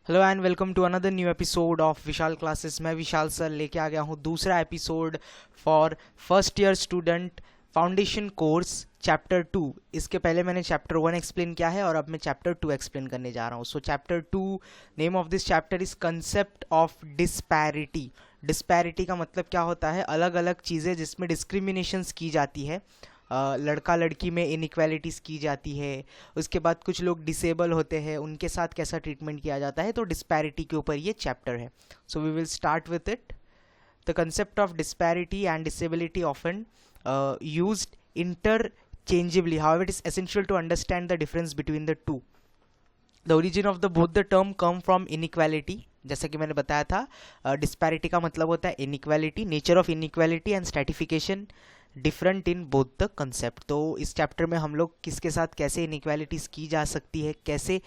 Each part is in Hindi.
Hello and welcome to another new episode of Vishal classes. मैं विशाल सर लेके आ गया हूँ दूसरा episode for first year student foundation course chapter 2। इसके पहले मैंने चैप्टर 1 एक्सप्लेन किया है और अब मैं चैप्टर 2 एक्सप्लेन करने जा रहा हूँ। सो chapter 2, name of this chapter is concept of disparity. Disparity का मतलब क्या होता है? अलग अलग चीज़ें जिसमें डिस्क्रिमिनेशंस की जाती है, लड़का लड़की में इनइक्वालिटीज़ की जाती है। उसके बाद कुछ लोग डिसेबल होते हैं, उनके साथ कैसा ट्रीटमेंट किया जाता है। तो डिस्पैरिटी के ऊपर ये चैप्टर है। So we will start with it. The concept of disparity and disability often used interchangeably. However, it is essential to understand the difference between the two. The origin of the both the term come from inequality. जैसा कि मैंने बताया था, disparity का मतलब होता है inequality, nature of inequality and stratification different in both the concept. तो इस चैप्टर में हम लोग किसके साथ कैसे inequalities की जा सकती है, कैसे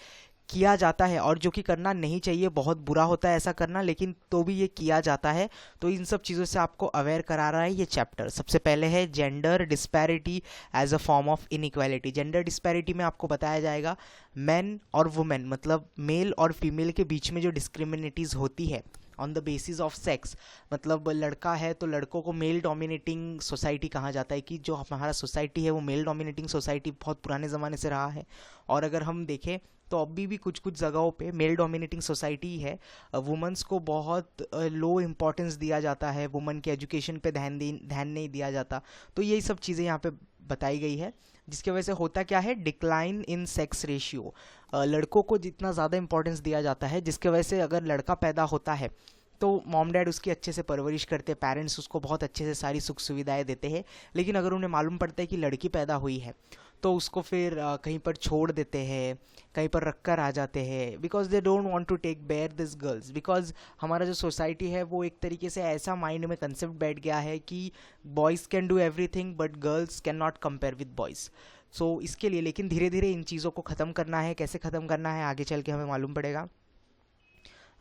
किया जाता है, और जो कि करना नहीं चाहिए, बहुत बुरा होता है ऐसा करना, लेकिन तो भी ये किया जाता है। तो इन सब चीज़ों से आपको अवेयर करा रहा है ये चैप्टर। सबसे पहले है gender disparity as a form of inequality. Gender disparity में आपको बताया जाएगा मैन और वुमेन, मतलब मेल और फीमेल के बीच में जो डिस्क्रिमिनेटीज़ होती है on the basis of sex. मतलब लड़का है तो लड़कों को मेल डोमिनेटिंग सोसाइटी कहा जाता है, कि जो हमारा सोसाइटी है वो मेल डोमिनेटिंग सोसाइटी बहुत पुराने ज़माने से रहा है। और अगर हम देखें तो अभी भी कुछ कुछ जगहों पे मेल डोमिनेटिंग सोसाइटी है। वुमेंस को बहुत लो इम्पोर्टेंस दिया जाता है, वुमेन के एजुकेशन पे ध्यान नहीं दिया जाता। तो यही सब चीज़ें यहाँ पे बताई गई है, जिसकी वजह से होता क्या है, डिक्लाइन इन सेक्स रेशियो। लड़कों को जितना ज़्यादा इंपॉर्टेंस दिया जाता है, जिसकी वजह से अगर लड़का पैदा होता है तो मॉम डैड उसकी अच्छे से परवरिश करते हैं, पेरेंट्स उसको बहुत अच्छे से सारी सुख सुविधाएं देते हैं। लेकिन अगर उन्हें मालूम पड़ता है कि लड़की पैदा हुई है तो उसको फिर कहीं पर छोड़ देते हैं, कहीं पर रख कर आ जाते हैं, because they don't want to take bear this girls. बिकॉज हमारा जो सोसाइटी है वो एक तरीके से ऐसा माइंड में कंसेप्ट बैठ गया है कि boys can do everything but girls can not compare with boys. So इसके लिए लेकिन धीरे धीरे इन चीज़ों को ख़त्म करना है। कैसे ख़त्म करना है आगे चल के हमें मालूम पड़ेगा।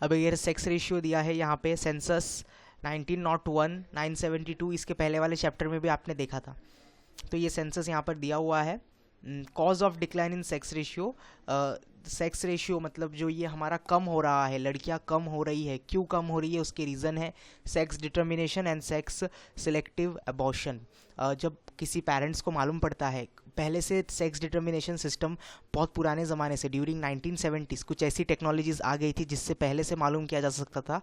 अब ये सेक्स रेशियो दिया है यहाँ पे, सेंसस 1901 972, इसके पहले वाले चैप्टर में भी आपने देखा था। तो ये सेंसस यहाँ पर दिया हुआ है। Cause of decline in sex ratio. Sex ratio मतलब जो ये हमारा कम हो रहा है, लड़कियां कम हो रही है, क्यों कम हो रही है उसके रीज़न है sex determination and sex selective abortion. जब किसी पेरेंट्स को मालूम पड़ता है, पहले से सेक्स डिटर्मिनेशन सिस्टम बहुत पुराने ज़माने से ड्यूरिंग 1970s कुछ ऐसी टेक्नोलॉजीज़ आ गई थी जिससे पहले से मालूम किया जा सकता था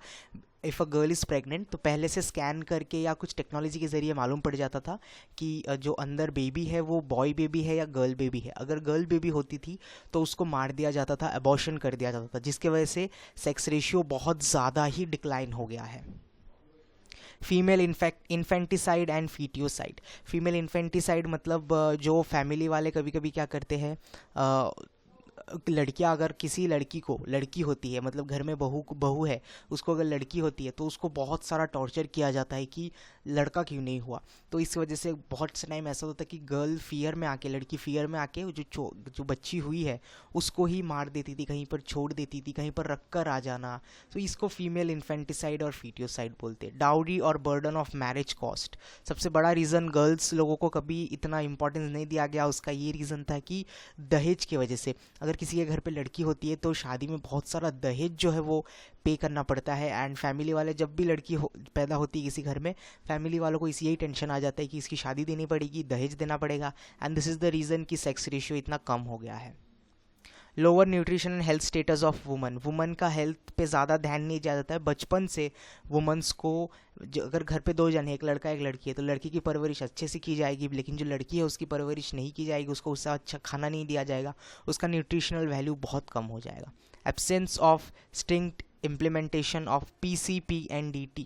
if a girl is pregnant. तो पहले से स्कैन करके या कुछ टेक्नोलॉजी के ज़रिए मालूम पड़ जाता था कि जो अंदर बेबी है वो बॉय बेबी है या गर्ल बेबी है। अगर गर्ल बेबी होती थी तो उसको मार दिया जाता था, अबॉर्शन कर दिया जाता था, जिसकी वजह से सेक्स रेशियो बहुत ज़्यादा ही डिक्लाइन हो गया है। Female infanticide and feticide. Female infanticide मतलब जो फैमिली वाले कभी कभी क्या करते हैं, लड़कियां अगर किसी लड़की को, लड़की होती है मतलब घर में बहू है, उसको अगर लड़की होती है तो उसको बहुत सारा टॉर्चर किया जाता है कि लड़का क्यों नहीं हुआ। तो इस वजह से बहुत से टाइम ऐसा होता है कि गर्ल फियर में आके, लड़की फियर में आके जो बच्ची हुई है उसको ही मार देती थी, कहीं पर छोड़ देती थी, कहीं पर रख कर आ जाना। तो इसको फीमेल इन्फेंटिसाइड और फीटियोसाइड बोलते हैं। डाउरी और बर्डन ऑफ मैरिज कॉस्ट। सबसे बड़ा रीज़न गर्ल्स लोगों को कभी इतना इंपॉर्टेंस नहीं दिया गया, उसका ये रीज़न था कि दहेज की वजह से। अगर किसी के घर पे लड़की होती है तो शादी में बहुत सारा दहेज जो है वो पे करना पड़ता है। एंड फैमिली वाले, जब भी लड़की पैदा होती है किसी घर में, फैमिली वालों को यही टेंशन आ जाता है कि इसकी शादी देनी पड़ेगी, दहेज देना पड़ेगा। And this is the reason कि सेक्स रेशियो इतना कम हो गया है। Lower nutrition and health status of woman. Woman का हेल्थ पे ज़्यादा ध्यान नहीं दिया जाता है। बचपन से वुमन्स को, अगर घर पे दो जन है, एक लड़का एक लड़की है, तो लड़की की परवरिश अच्छे से की जाएगी, लेकिन जो लड़की है उसकी परवरिश नहीं की जाएगी, उसको उससे अच्छा खाना नहीं दिया जाएगा, उसका न्यूट्रिशनल वैल्यू बहुत कम हो जाएगा। Absence of strict implementation of PCP&DT।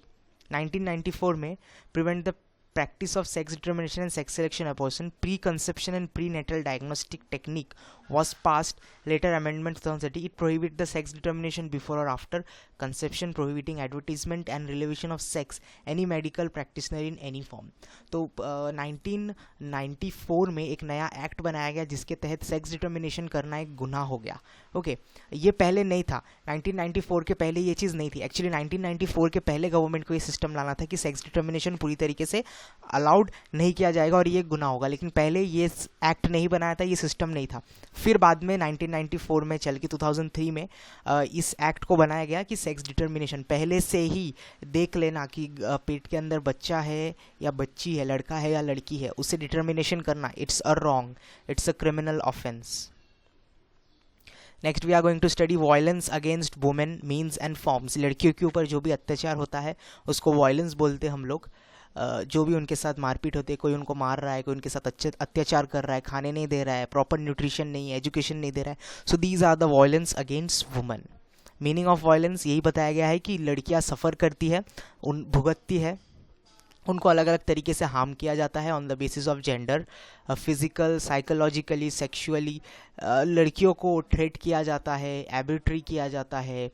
1994 में prevent the practice of sex determination and sex selection abortion, pre-conception and prenatal diagnostic technique was passed. Later amendment 2030, it prohibit the sex determination before or after conception, prohibiting advertisement and revelation of sex any medical practitioner in any form. तो 1994 में एक नया एक्ट बनाया गया जिसके तहत सेक्स डिटर्मिनेशन करना एक गुनाह हो गया। ओके, ये पहले नहीं था। 1994 के पहले ये चीज़ नहीं थी। एक्चुअली 1994 के पहले गवर्नमेंट को ये सिस्टम लाना था कि सेक्स डिटर्मिनेशन पूरी तरीके से अलाउड नहीं किया जाएगा और ये गुनाह होगा। लेकिन पहले ये एक्ट नहीं बनाया था, ये सिस्टम नहीं था। फिर बाद में 1994 में चल के 2003 में इस एक्ट को बनाया गया कि सेक्स डिटर्मिनेशन पहले से ही देख लेना कि पेट के अंदर बच्चा है या बच्ची है, लड़का है या लड़की है, उससे डिटर्मिनेशन करना, it's a wrong, it's a criminal offence. Next we are going to study violence against women means and forms. लड़कियों के ऊपर जो भी अत्याचार होता है उसको वायलेंस बोलते हैं हम लोग। जो भी उनके साथ मारपीट होती है, कोई उनको मार रहा है, कोई उनके साथ अत्याचार कर रहा है, खाने नहीं दे रहा है, प्रॉपर न्यूट्रिशन नहीं है, एजुकेशन नहीं दे रहा है, so these are the violence against women. Meaning of violence यही बताया गया है कि लड़कियां सफ़र करती है, भुगतती है, उनको अलग अलग तरीके से हार्म किया जाता है on the basis of gender, physical, psychologically, sexually. लड़कियों को थ्रेट किया जाता है, एबिट्री किया जाता है,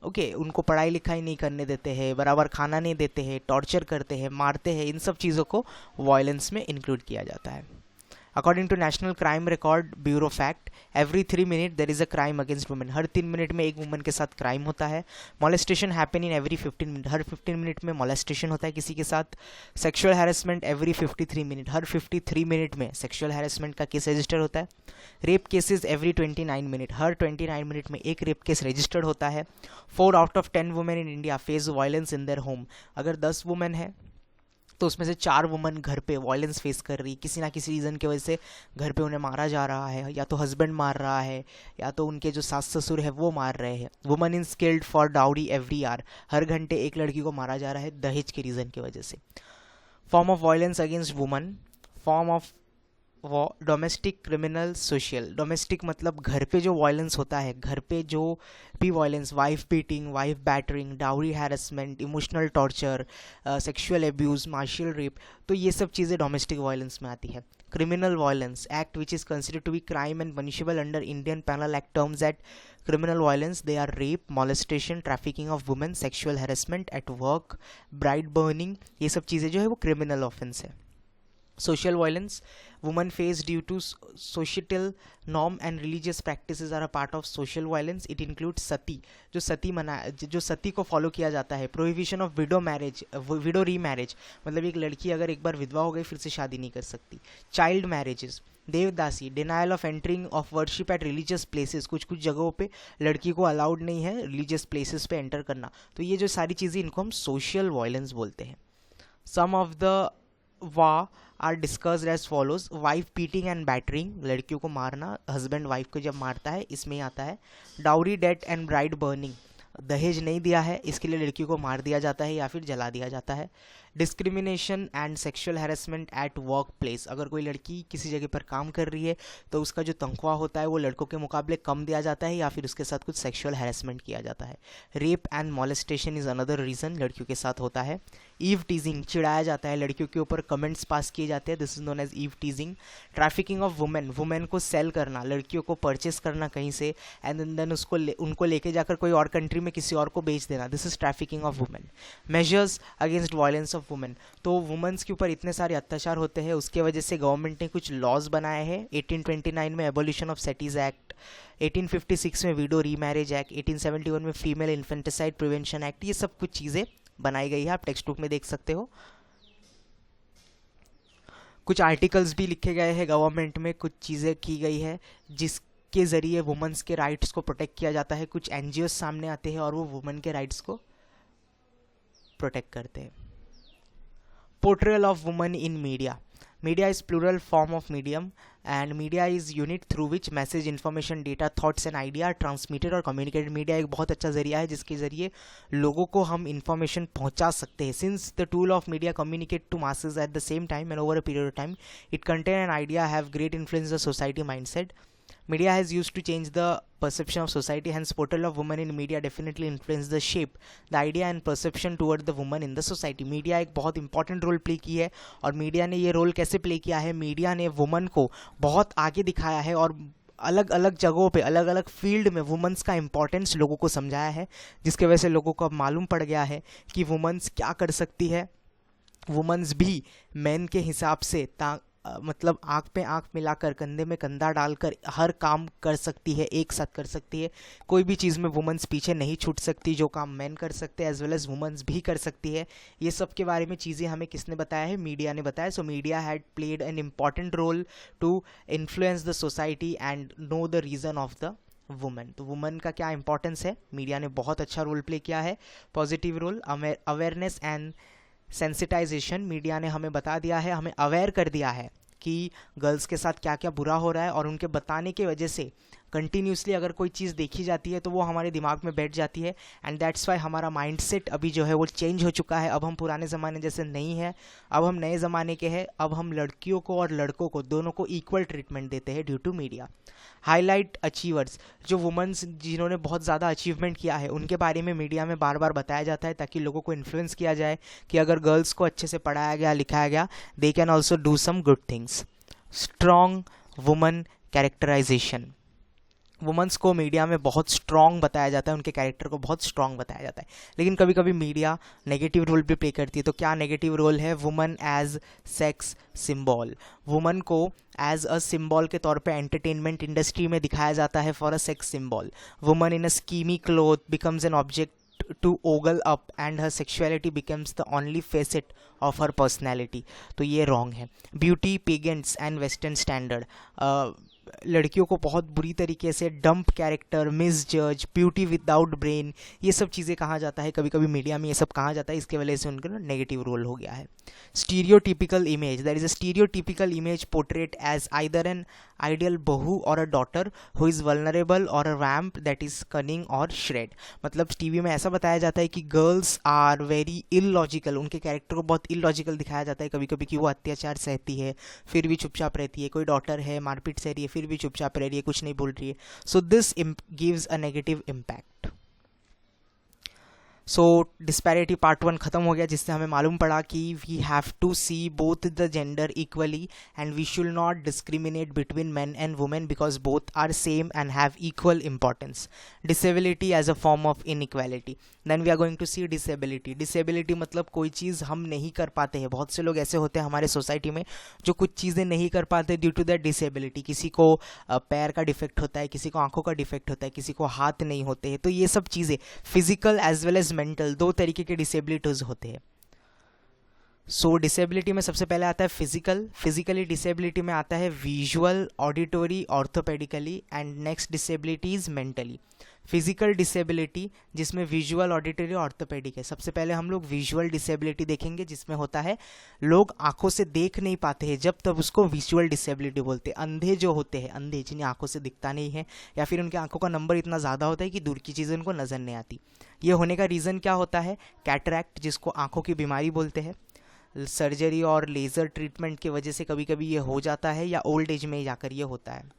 ओके उनको पढ़ाई लिखाई नहीं करने देते हैं, बराबर खाना नहीं देते हैं, टॉर्चर करते हैं, मारते हैं, इन सब चीज़ों को वायलेंस में इंक्लूड किया जाता है। According to national crime record bureau fact, every 3 minute there is a crime against women. हर 3 मिनट में एक वुमेन के साथ क्राइम होता है। Molestation happen in every 15 minute, हर 15 मिनट में मोलेस्टेशन होता है किसी के साथ। सेक्सुअल हैरेसमेंट एवरी 53 मिनट, हर 53 मिनट में सेक्सुअल हैरेसमेंट का केस रजिस्टर होता है। रेप केसेस एवरी 29 मिनट, हर 29 मिनट में एक रेप केस रजिस्टर्ड होता है। 4 out of 10 women in India face violence in their home. अगर 10 वुमेन है तो उसमें से 4 वुमन घर पे वायलेंस फेस कर रही, किसी ना किसी रीज़न की वजह से घर पे उन्हें मारा जा रहा है, या तो हस्बैंड मार रहा है या तो उनके जो सास ससुर है वो मार रहे हैं। Woman is killed for dowry every hour, हर घंटे एक लड़की को मारा जा रहा है दहेज के रीज़न की वजह से। Form of violence against woman, form of domestic, criminal, social. Domestic मतलब घर पे जो वायलेंस होता है, घर पे जो भी violence, wife beating, wife battering, dowry harassment, emotional torture, sexual abuse, martial rape, तो ये सब चीज़ें डोमेस्टिक वायलेंस में आती है। Criminal violence, act which is considered to be crime and punishable under Indian penal act terms at criminal violence, they are rape, molestation, trafficking of women, sexual harassment at work, bride burning, ये सब चीज़ें जो है वो criminal offense है। Social violence, women face due to societal norm and religious practices are a part of social violence. It includes sati, जो सती को फॉलो किया जाता है। प्रोहिबिशन ऑफ विडो रीमैरिज, मतलब एक लड़की अगर एक बार विधवा हो गई फिर से शादी नहीं कर सकती। Child marriages, devadasi, denial of entering of worship at religious places, कुछ जगहों पे लड़की को अलाउड नहीं है रिलीजियस प्लेसेस पे एंटर करना। तो ये जो सारी चीज़ें, इनको हम सोशल वायलेंस बोलते हैं। Some of the ways are discussed as follows. Wife beating and battering, लड़कियों को मारना, हस्बैंड वाइफ को जब मारता है, इसमें ही आता है। Dowry death and bride burning, दहेज नहीं दिया है इसके लिए लड़की को मार दिया जाता है या फिर जला दिया जाता है। Discrimination and sexual harassment at work place, अगर कोई लड़की किसी जगह पर काम कर रही है तो उसका जो तनख्वाह होता है वो लड़कों के मुकाबले कम दिया जाता है या फिर उसके साथ कुछ सेक्सुअल हैरेसमेंट किया जाता है। Rape and molestation is another reason, लड़कियों के साथ होता है। ईव टीजिंग, चिढ़ाया जाता है, लड़कियों के ऊपर कमेंट्स पास किए जाते हैं, this is known as eve teasing. Trafficking of women, women को सेल करना, लड़कियों को परचेस करना कहीं से एंड देन उनको लेके जाकर कोई और कंट्री में किसी और को बेच देना, this is trafficking of women. Measures against violence of women, तो वुमेन्स के ऊपर इतने सारे अत्याचार होते हैं, उसके वजह से गवर्नमेंट ने कुछ लॉज बनाए हैं। 1829 में एबोलिशन ऑफ सेटीज एक्ट, 1856 में विडो रीमैरिज एक्ट, 1871 में फीमेल इन्फेंटिसाइड प्रिवेंशन एक्ट, ये सब कुछ चीज़ें बनाई गई है, आप टेक्स्ट बुक में देख सकते हो। कुछ आर्टिकल्स भी लिखे गए हैं गवर्नमेंट में, कुछ चीज़ें की गई है जिसके ज़रिए वुमेन्स के राइट्स को प्रोटेक्ट किया जाता है। कुछ एनजीओस सामने आते हैं और वो वुमेन के राइट्स को प्रोटेक्ट करते हैं। Portrayal of women in media, media is plural form of medium and media is unit through which message, information, data, thoughts and idea are transmitted और कम्युनिकेटेड। मीडिया एक बहुत अच्छा जरिया है जिसके जरिए लोगों को हम इन्फॉर्मेशन पहुंचा सकते हैं। Since the tool of media communicate to masses at the same time and over a period of time, it contain an idea have great influence the society mindset. Media has used to change the perception of society, hence portrayal of women in media definitely influence the shape, the idea and perception toward the woman in the society. Media एक बहुत इंपॉर्टेंट रोल प्ले की है और मीडिया ने ये रोल कैसे प्ले किया है, मीडिया ने वुमन को बहुत आगे दिखाया है और अलग अलग जगहों पे, अलग अलग फील्ड में वुमेंस का इंपॉर्टेंस लोगों को समझाया है, जिसके वजह से लोगों को अब मालूम पड़ गया है कि वुमेंस क्या कर सकती है, वुमेंस भी मैन के हिसाब से मतलब आँख पे आँख मिलाकर, कंधे में कंधा डालकर हर काम कर सकती है, एक साथ कर सकती है। कोई भी चीज़ में वुमेंस पीछे नहीं छूट सकती, जो काम मैन कर सकते हैं एज वेल एज वुमेंस भी कर सकती है। ये सब के बारे में चीज़ें हमें किसने बताया है? मीडिया ने बताया। So media had played an important role to influence the society and know the reason of the women. तो वुमेन का क्या इंपॉर्टेंस है? मीडिया ने बहुत अच्छा रोल प्ले किया है, positive role. Awareness and sensitization, media ने हमें बता दिया है, हमें अवेयर कर दिया है कि गर्ल्स के साथ क्या क्या बुरा हो रहा है, और उनके बताने की वजह से कंटिन्यूसली अगर कोई चीज़ देखी जाती है तो वो हमारे दिमाग में बैठ जाती है। एंड दैट्स वाई हमारा माइंडसेट अभी जो है वो चेंज हो चुका है। अब हम पुराने ज़माने जैसे नहीं है, अब हम नए ज़माने के हैं। अब हम लड़कियों को और लड़कों को दोनों को इक्वल ट्रीटमेंट देते हैं due to media. Highlight achievers, जो वुमेन्स जिन्होंने बहुत ज़्यादा अचीवमेंट किया है उनके बारे में मीडिया में बार बार बताया जाता है, ताकि लोगों को इन्फ्लुएंस किया जाए कि अगर गर्ल्स को अच्छे से पढ़ाया गया, लिखाया गया, they can also do some good things. Strong woman characterization, womens को मीडिया में बहुत स्ट्रॉन्ग बताया जाता है, उनके कैरेक्टर को बहुत स्ट्रॉन्ग बताया जाता है। लेकिन कभी कभी मीडिया नेगेटिव रोल भी प्ले करती है। तो क्या नेगेटिव रोल है? Woman as sex symbol, woman को एज अ सिंबल के तौर पे एंटरटेनमेंट इंडस्ट्री में दिखाया जाता है for a sex symbol. Woman in a skimpy cloth becomes an object to ogle up and her sexuality becomes the only facet of her personality। तो ये wrong है। ब्यूटी पेगेंट्स एंड वेस्टर्न स्टैंडर्ड, लड़कियों को बहुत बुरी तरीके से डंप कैरेक्टर, मिस जज, ब्यूटी विदाउट ब्रेन, ये सब चीज़ें कहा जाता है, कभी कभी मीडिया में ये सब कहा जाता है, इसके वजह से उनका नेगेटिव रोल हो गया है। Stereotypical image, that is a stereotypical image portrait as either an ideal बहू और a daughter who is vulnerable और a vamp that is cunning और श्रेड। मतलब टीवी में ऐसा बताया जाता है कि गर्ल्स आर वेरी इलॉजिकल, उनके कैरेक्टर को बहुत इलॉजिकल दिखाया जाता है कभी कभी, कि वो अत्याचार सहती है फिर भी चुपचाप रहती है, कोई डॉटर है मारपीट सह रही है फिर भी चुपचाप रह रही है, कुछ नहीं बोल रही है। So this gives a negative impact. So disparity part 1 खत्म हो गया, जिससे हमें मालूम पड़ा कि we have to see both the gender equally and we should not discriminate between men and women because both are same and have equal importance. Disability as a form of inequality, then we are going to see disability. Disability मतलब कोई चीज़ हम नहीं कर पाते हैं। बहुत से लोग ऐसे होते हैं हमारे सोसाइटी में जो कुछ चीज़ें नहीं कर पाते ड्यू टू दैट डिसेबिलिटी। किसी को पैर का डिफेक्ट होता है, किसी को आंखों का डिफेक्ट होता है, किसी को हाथ नहीं होते हैं। तो ये सब चीज़ें physical as well as mental, दो तरीके के डिसेबिलिटीज होते हैं। सो डिसेबिलिटी में सबसे पहले आता है फिजिकल। फिजिकली डिसेबिलिटी में आता है visual, auditory, orthopaedically, and next disability is mentally. Physical disability जिसमें विजुअल, ऑडिटरी, ऑर्थोपेडिक है। सबसे पहले हम लोग विजुअल डिसेबिलिटी देखेंगे, जिसमें होता है लोग आंखों से देख नहीं पाते हैं, जब तब उसको विजुअल डिसेबिलिटी बोलते हैं। अंधे जो होते हैं, अंधे जिन्हें आंखों से दिखता नहीं है या फिर उनके आंखों का नंबर इतना ज़्यादा होता है कि दूर की चीज़ें उनको नज़र नहीं आती। ये होने का रीज़न क्या होता है? कैटरैक्ट, जिसको आंखों की बीमारी बोलते हैं। सर्जरी और लेज़र ट्रीटमेंट की वजह से कभी कभी ये हो जाता है, या ओल्ड एज में जाकर ये होता है।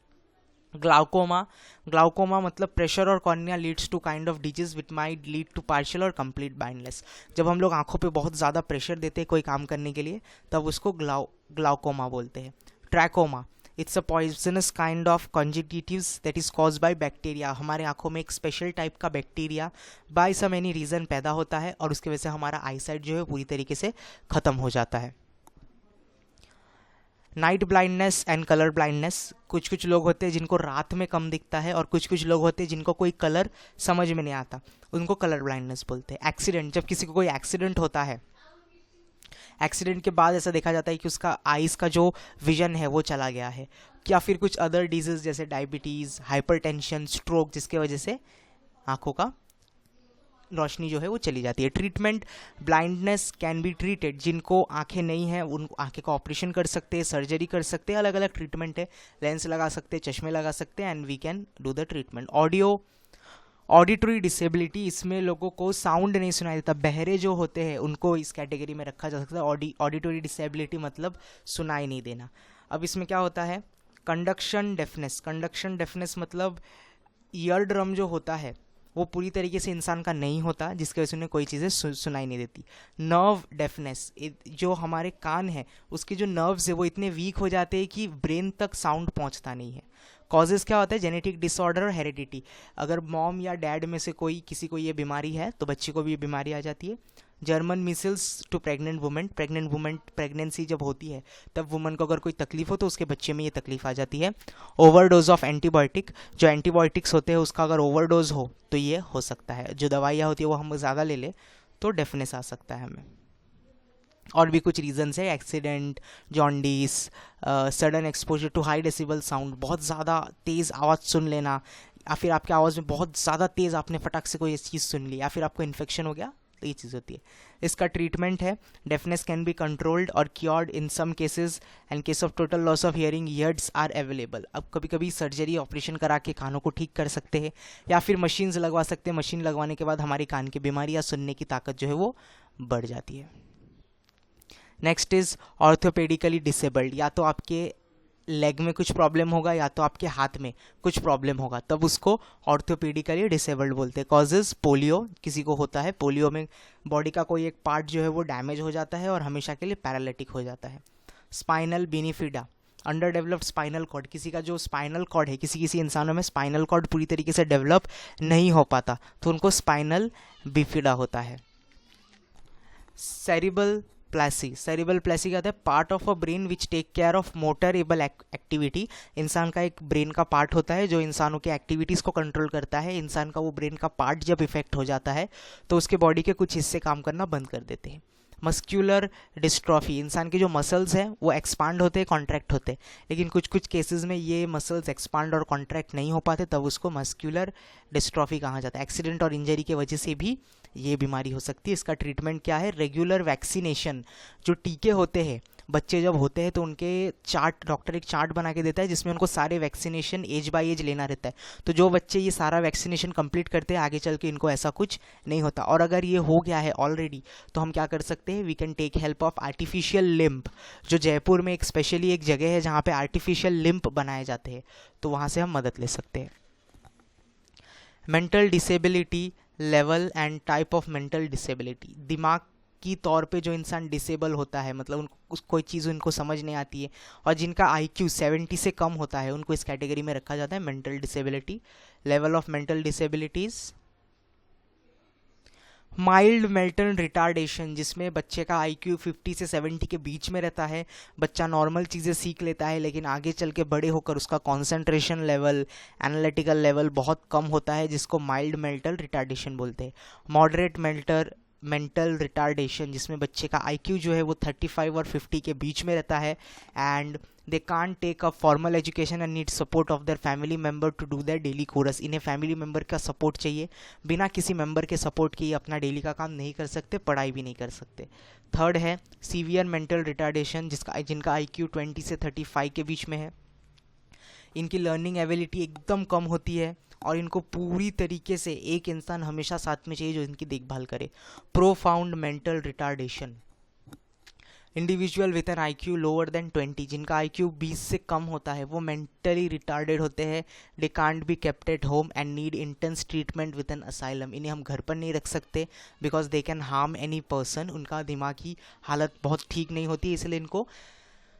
ग्लाउकोमा, ग्लाउकोमा मतलब प्रेशर और cornea leads to kind of disease which might lead to partial और कंप्लीट ब्लाइंडनेस। जब हम लोग आंखों पे बहुत ज़्यादा प्रेशर देते हैं कोई काम करने के लिए, तब उसको ग्लाउकोमा बोलते हैं। Trachoma, it's a poisonous kind of conjunctivitis that is caused by bacteria. हमारे आंखों में एक स्पेशल टाइप का bacteria by some any reason पैदा होता है, और उसकी वजह से हमारा आईसाइट जो है पूरी तरीके से ख़त्म हो जाता है। Night blindness and colour blindness, कुछ कुछ लोग होते हैं जिनको रात में कम दिखता है, और कुछ कुछ लोग होते हैं जिनको कोई कलर समझ में नहीं आता, उनको कलर ब्लाइंडनेस बोलते हैं। एक्सीडेंट, जब किसी को कोई एक्सीडेंट होता है, एक्सीडेंट के बाद ऐसा देखा जाता है कि उसका आइज़ का जो विजन है वो चला गया है, या फिर कुछ अदर डिजीज़ जैसे डायबिटीज़, हाइपरटेंशन, स्ट्रोक, जिसके वजह से आँखों का रोशनी जो है वो चली जाती है। Treatment, blindness can be treated, जिनको आंखें नहीं हैं उन आंखें का ऑपरेशन कर सकते हैं, सर्जरी कर सकते हैं, अलग अलग ट्रीटमेंट है, लेंस लगा सकते हैं, चश्मे लगा सकते हैं, and we can do the treatment. Auditory disability, इसमें लोगों को साउंड नहीं सुनाई देता, बहरे जो होते हैं उनको इस कैटेगरी में रखा जा सकता है। ऑडिटरी डिसेबिलिटी मतलब सुनाई नहीं देना। अब इसमें क्या होता है? कंडक्शन डेफनेस, कंडक्शन डेफनेस मतलब ईयर ड्रम जो होता है वो पूरी तरीके से इंसान का नहीं होता, जिसकी वजह से उन्हें कोई चीज़ें सुनाई नहीं देती। नर्व डेफनेस, जो हमारे कान है उसके जो नर्व्स है वो इतने वीक हो जाते हैं कि ब्रेन तक साउंड पहुंचता नहीं है। कॉजेज़ क्या होता है? जेनेटिक डिसऑर्डर और हेरिडिटी। अगर मॉम या डैड में से कोई किसी को ये बीमारी है तो बच्चे को भी ये बीमारी आ जाती है। German measles to pregnant women pregnancy जब होती है तब वुमन को अगर कोई तकलीफ हो तो उसके बच्चे में ये तकलीफ आ जाती है। ओवरडोज ऑफ एंटीबायोटिक, जो एंटीबायोटिक्स होते हैं उसका अगर ओवरडोज हो तो ये हो सकता है। जो दवाइयाँ होती है वो हम ज़्यादा ले लें तो डेफनेस आ सकता है हमें। और भी कुछ रीजंस है, accident, jaundice, sudden exposure to high decibel sound, बहुत ज़्यादा तेज़ आवाज़ सुन लेना, या फिर आपके आवाज़ में बहुत ज़्यादा तेज़ आपने फटाक से कोई चीज़ सुन ली, या फिर आपको इन्फेक्शन हो गया, तो ये चीज़ होती है। इसका ट्रीटमेंट है, डेफनेस कैन बी कंट्रोल्ड और cured in some cases, and case of total loss of hearing ears are available. अब कभी कभी सर्जरी ऑपरेशन करा के कानों को ठीक कर सकते हैं, या फिर मशीन्स लगवा सकते हैं। मशीन लगवाने के बाद हमारी कान की बीमारी या सुनने की ताकत जो है वो बढ़ जाती है। नेक्स्ट इज ऑर्थोपेडिकली डिसेबल्ड, या तो आपके लेग में कुछ प्रॉब्लम होगा या तो आपके हाथ में कुछ प्रॉब्लम होगा, तब उसको ऑर्थोपेडिकली डिसेबल्ड बोलते हैं। कॉजेज पोलियो, किसी को होता है, पोलियो में बॉडी का कोई एक पार्ट जो है वो डैमेज हो जाता है और हमेशा के लिए पैरालिटिक हो जाता है। Spinal bifida, under developed spinal cord, किसी का जो स्पाइनल कॉर्ड है, किसी इंसानों में स्पाइनल कॉर्ड पूरी तरीके से डेवलप नहीं हो पाता तो उनको स्पाइनल बिफिडा होता है। सेरिबल प्लेसी कहते हैं part of a brain which take care of motor able activity. इंसान का एक ब्रेन का पार्ट होता है जो इंसानों की एक्टिविटीज़ को कंट्रोल करता है। इंसान का वो ब्रेन का पार्ट जब इफेक्ट हो जाता है तो उसके बॉडी के कुछ हिस्से काम करना बंद कर देते हैं। मस्क्यूलर डिस्ट्रॉफी, इंसान के जो मसल्स हैं वो एक्सपांड होते हैं, कॉन्ट्रैक्ट होते हैं, लेकिन कुछ कुछ केसेस में ये मसल्स एक्सपांड और कॉन्ट्रैक्ट नहीं हो पाते, तब उसको मस्क्यूलर डिस्ट्रॉफी कहा जाता है। एक्सीडेंट और इंजरी की वजह से भी ये बीमारी हो सकती है। इसका ट्रीटमेंट क्या है? रेगुलर वैक्सीनेशन, जो टीके होते हैं बच्चे जब होते हैं तो उनके चार्ट, डॉक्टर एक चार्ट बना के देता है जिसमें उनको सारे वैक्सीनेशन एज बाय एज लेना रहता है। तो जो बच्चे ये सारा वैक्सीनेशन कंप्लीट करते हैं आगे चल के इनको ऐसा कुछ नहीं होता। और अगर ये हो गया है ऑलरेडी तो हम क्या कर सकते हैं? We can take help of artificial limb. जो जयपुर में एक स्पेशली एक जगह है जहाँ पे आर्टिफिशियल लिम्ब बनाए जाते हैं, तो वहाँ से हम मदद ले सकते हैं। Mental disability level and type of mental disability, दिमाग की तौर पे जो इंसान डिसेबल होता है, मतलब उनको कोई चीज़ उनको समझ नहीं आती है, और जिनका IQ 70 से कम होता है उनको इस कैटेगरी में रखा जाता है mental disability. Level of mental disabilities, mild mental retardation, जिसमें बच्चे का IQ 50 से 70 के बीच में रहता है, बच्चा नॉर्मल चीज़ें सीख लेता है लेकिन आगे चल के बड़े होकर उसका कॉन्सेंट्रेशन लेवल, एनालिटिकल लेवल बहुत कम होता है, जिसको माइल्ड मेंटल रिटार्डेशन बोलते हैं। मॉडरेट मेंटल रिटार्डेशन, जिसमें बच्चे का IQ जो है वो 35 और 50 के बीच में रहता है, and they can't take up formal education and need support of their family member to do their daily chores. इन्हें फैमिली मेम्बर का सपोर्ट चाहिए, बिना किसी मेम्बर के सपोर्ट के ये अपना डेली का काम नहीं कर सकते, पढ़ाई भी नहीं कर सकते। थर्ड है सीवियर मेंटल रिटार्डेशन, जिनका IQ 20 से 35 के बीच में है। इनकी लर्निंग एबिलिटी एकदम कम होती है और इनको पूरी तरीके से एक इंसान हमेशा साथ में चाहिए जो इनकी देखभाल करे। Profound mental retardation, individual with an IQ lower than 20, जिनका IQ 20 से कम होता है वो मेंटली रिटार्डेड होते हैं। They can't be kept at home and need intense treatment with an asylum. इन्हें हम घर पर नहीं रख सकते because they can harm any person. उनका दिमागी हालत बहुत ठीक नहीं होती, इसलिए इनको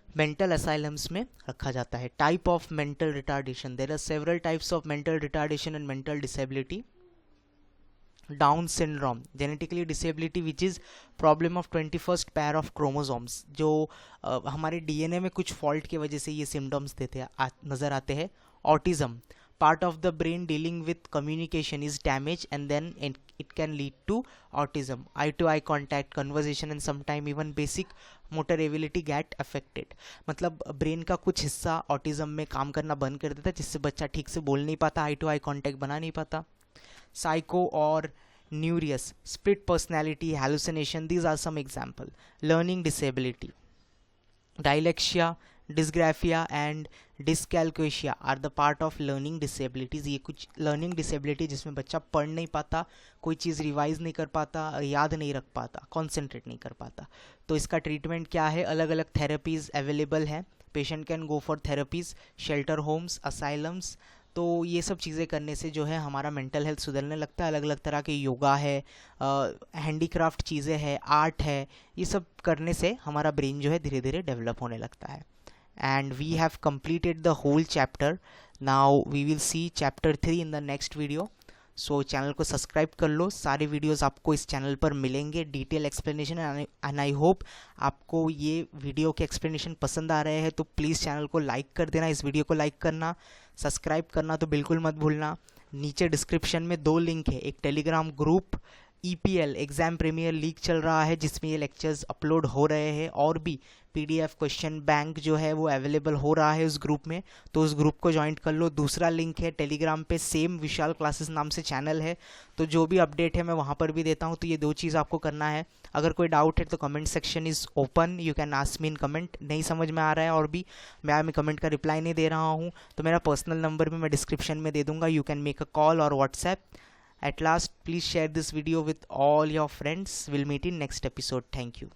मेंटल असाइलम्स में रखा जाता है। Type of mental retardation, there are several types of mental retardation and mental disability. Down syndrome, genetically disability which is problem of 21st pair of chromosomes, जो हमारे DNA में कुछ फॉल्ट की वजह से ये सिम्टम्स नज़र आते हैं। Autism, part of the brain dealing with communication is damaged and then it can lead to autism. Eye-to-eye contact, conversation and sometime even basic motor ability get affected. मतलब ब्रेन का कुछ हिस्सा ऑटिज्म में काम करना बंद कर देता है जिससे बच्चा ठीक से बोल नहीं पाता, आई टू आई कॉन्टैक्ट बना नहीं पाता। साइको और neurosis, split personality, hallucination, these are some example. Learning disability, dyslexia, dysgraphia and dyscalculia are the part of learning disabilities. ये कुछ लर्निंग डिसेबिलिटी जिसमें बच्चा पढ़ नहीं पाता, कोई चीज़ रिवाइज नहीं कर पाता, याद नहीं रख पाता, कॉन्सेंट्रेट नहीं कर पाता। तो इसका ट्रीटमेंट क्या है? अलग अलग थेरेपीज़ अवेलेबल हैं। Patient can go for therapies, shelter homes, asylums. तो ये सब चीज़ें करने से जो है हमारा मेंटल हेल्थ सुधरने लगता है। अलग अलग तरह के योगा है, हैंडीक्राफ्ट चीज़ें हैं, आर्ट है, ये सब करने से हमारा ब्रेन जो है धीरे धीरे डेवलप होने लगता है। And we have completed the whole chapter. Now we will see chapter 3 in the next video. So channel को सब्सक्राइब कर लो, सारे वीडियोस आपको इस चैनल पर मिलेंगे, detail explanation. And I hope आपको ये वीडियो के एक्सप्लेनेशन पसंद आ रहे हैं, तो प्लीज़ चैनल को लाइक कर देना, इस वीडियो को लाइक करना, सब्सक्राइब करना तो बिल्कुल मत भूलना। नीचे डिस्क्रिप्शन में 2 लिंक है, एक Telegram group EPL exam premier league चल रहा है जिसमें ये लेक्चर्स अपलोड हो रहे हैं, और भी PDF क्वेश्चन बैंक जो है वो अवेलेबल हो रहा है उस ग्रुप में, तो उस ग्रुप को ज्वाइन कर लो। दूसरा लिंक है टेलीग्राम पे, सेम विशाल क्लासेस नाम से चैनल है, तो जो भी अपडेट है मैं वहाँ पर भी देता हूँ। तो ये 2 चीज़ आपको करना है। अगर कोई डाउट है तो comment section is open, you can ask me in comment. नहीं समझ में आ रहा है और भी मैं कमेंट का रिप्लाई नहीं दे रहा हूँ, तो मेरा पर्सनल नंबर भी मैं डिस्क्रिप्शन में दे दूँगा, you can make a call और WhatsApp. At last, please share this video with all your friends. We'll meet in next episode. Thank you.